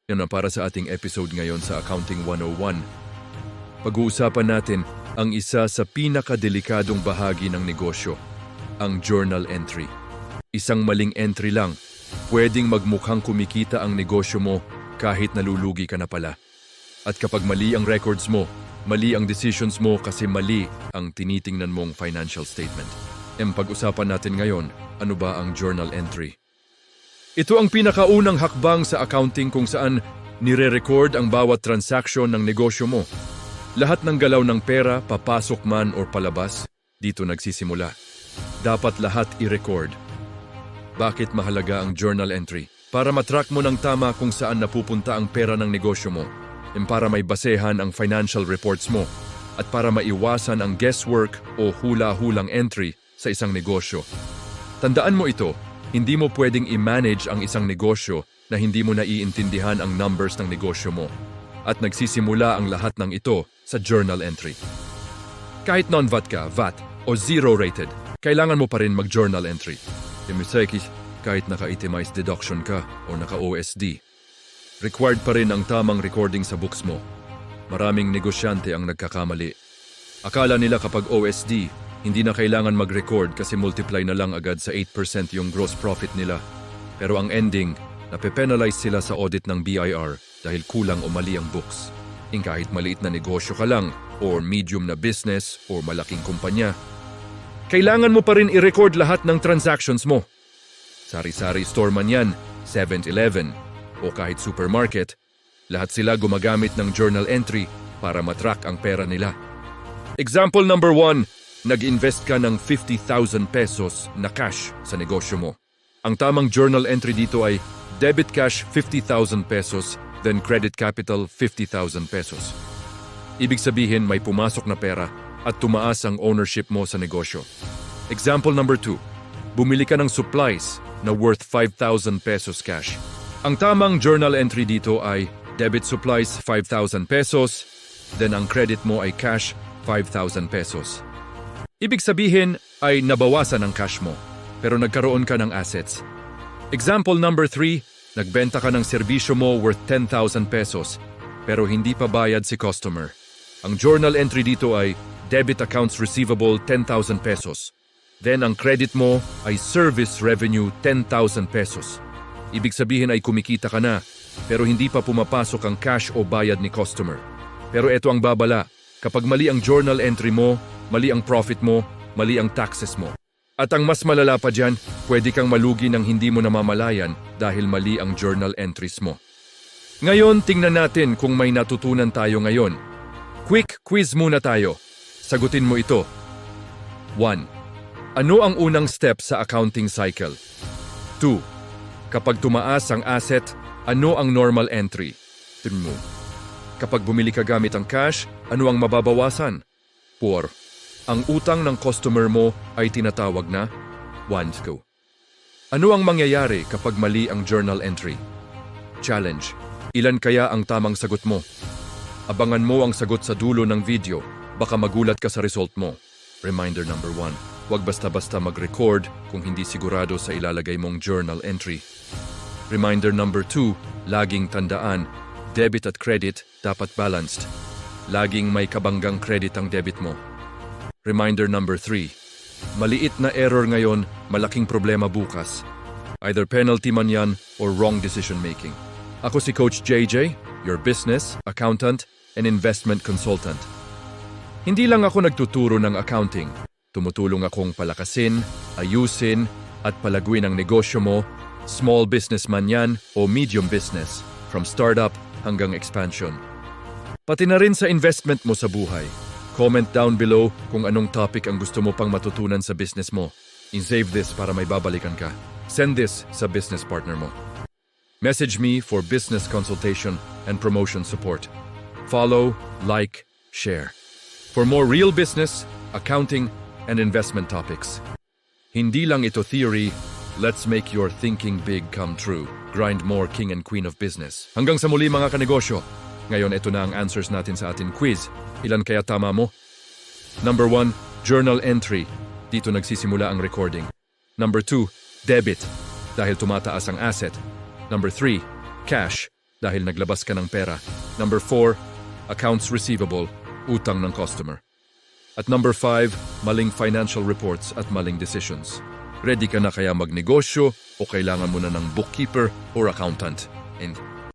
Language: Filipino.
Yan ang para sa ating episode ngayon sa Accounting 101. Pag-uusapan natin ang isa sa pinakadelikadong bahagi ng negosyo, ang journal entry. Isang maling entry lang, pwedeng magmukhang kumikita ang negosyo mo kahit nalulugi ka na pala. At kapag mali ang records mo, mali ang decisions mo kasi mali ang tinitingnan mong financial statement. Pag-usapan natin ngayon, ano ba ang journal entry? Ito ang pinakaunang hakbang sa accounting kung saan nire-record ang bawat transaksyon ng negosyo mo. Lahat ng galaw ng pera, papasok man o palabas, dito nagsisimula. Dapat lahat i-record. Bakit mahalaga ang journal entry? Para matrack mo ng tama kung saan napupunta ang pera ng negosyo mo. Para may basehan ang financial reports mo. At para maiwasan ang guesswork o hula-hulang entry sa isang negosyo. Tandaan mo ito. Hindi mo pwedeng i-manage ang isang negosyo na hindi mo naiintindihan ang numbers ng negosyo mo. At nagsisimula ang lahat ng ito sa journal entry. Kahit non-VAT ka, VAT, o zero-rated, kailangan mo pa rin mag-journal entry. Kahit naka-itemized deduction ka o naka-OSD. Required pa rin ang tamang recording sa books mo. Maraming negosyante ang nagkakamali. Akala nila kapag OSD, hindi na kailangan mag-record kasi multiply na lang agad sa 8% yung gross profit nila. Pero ang ending, nape-penalize sila sa audit ng BIR dahil kulang o mali ang books. Kahit maliit na negosyo ka lang, or medium na business, or malaking kumpanya, kailangan mo pa rin i-record lahat ng transactions mo. Sari-sari store man yan, 7-Eleven, o kahit supermarket, lahat sila gumagamit ng journal entry para matrack ang pera nila. Example number 1, nag-invest ka ng 50,000 pesos na cash sa negosyo mo. Ang tamang journal entry dito ay debit cash 50,000 pesos, then credit capital 50,000 pesos. Ibig sabihin may pumasok na pera at tumaas ang ownership mo sa negosyo. Example number 2, bumili ka ng supplies na worth 5,000 pesos cash. Ang tamang journal entry dito ay debit supplies 5,000 pesos, then ang credit mo ay cash 5,000 pesos. Ibig sabihin ay nabawasan ang cash mo, pero nagkaroon ka ng assets. Example number 3, nagbenta ka ng serbisyo mo worth 10,000 pesos, pero hindi pa bayad si customer. Ang journal entry dito ay debit accounts receivable 10,000 pesos. Then ang credit mo ay service revenue 10,000 pesos. Ibig sabihin ay kumikita ka na, pero hindi pa pumapasok ang cash o bayad ni customer. Pero ito ang babala, kapag mali ang journal entry mo, mali ang profit mo, mali ang taxes mo. At ang mas malala pa dyan, pwede kang malugi ng hindi mo namamalayan dahil mali ang journal entries mo. Ngayon, tingnan natin kung may natutunan tayo ngayon. Quick quiz muna tayo. Sagutin mo ito. 1. Ano ang unang step sa accounting cycle? 2. Kapag tumaas ang asset, ano ang normal entry? 3. Kapag bumili ka gamit ang cash, ano ang mababawasan? 4. Ang utang ng customer mo ay tinatawag na 1. Go. Ano ang mangyayari kapag mali ang journal entry? Challenge. Ilan kaya ang tamang sagot mo? Abangan mo ang sagot sa dulo ng video. Baka magulat ka sa result mo. Reminder number 1. Huwag basta-basta mag-record kung hindi sigurado sa ilalagay mong journal entry. Reminder number 2. Laging tandaan, debit at credit dapat balanced. Laging may kabanggang credit ang debit mo. Reminder number 3. Maliit na error ngayon, malaking problema bukas. Either penalty man yan or wrong decision making. Ako si Coach JJ, your business, accountant, and investment consultant. Hindi lang ako nagtuturo ng accounting. Tumutulong akong palakasin, ayusin, at palaguin ang negosyo mo, small business man yan o medium business, from startup hanggang expansion. Pati na rin sa investment mo sa buhay. Comment down below kung anong topic ang gusto mo pang matutunan sa business mo. I-save this para may babalikan ka. Send this sa business partner mo. Message me for business consultation and promotion support. Follow, like, share. For more real business, accounting, and investment topics. Hindi lang ito theory, let's make your thinking big come true. Grind more king and queen of business. Hanggang sa muli mga kanegosyo. Ngayon ito na ang answers natin sa ating quiz. Ilan kaya tama mo? Number 1, journal entry. Dito nagsisimula ang recording. Number 2, debit. Dahil tumataas ang asset. Number 3, cash. dahil naglabas ka ng pera. Number 4, accounts receivable, utang ng customer. At number 5, maling financial reports at maling decisions. Ready ka na kaya magnegosyo o kailangan mo na ng bookkeeper or accountant? And